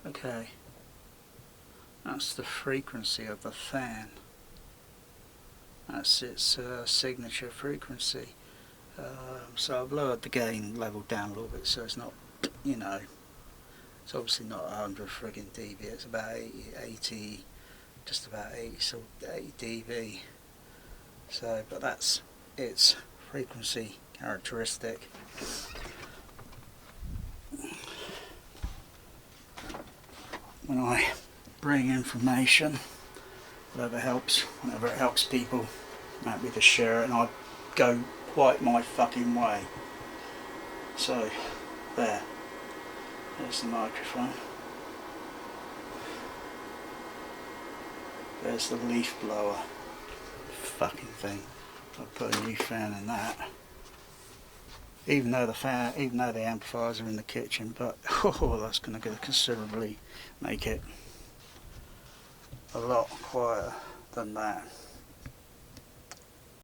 Okay, that's the frequency of the fan. That's its signature frequency. So I've lowered the gain level down a little bit, so it's not, you know, it's obviously not 100 friggin' dB. It's about 80, just about 80, so 80 dB. So, but that's its frequency characteristic. When I bring information, whenever it helps people, I'm happy to share it, and I go quite my fucking way. So, there's the microphone. There's the leaf blower. Fucking thing. I'll put a new fan in that. Even though the amplifiers are in the kitchen, but that's going to considerably make it a lot quieter than that.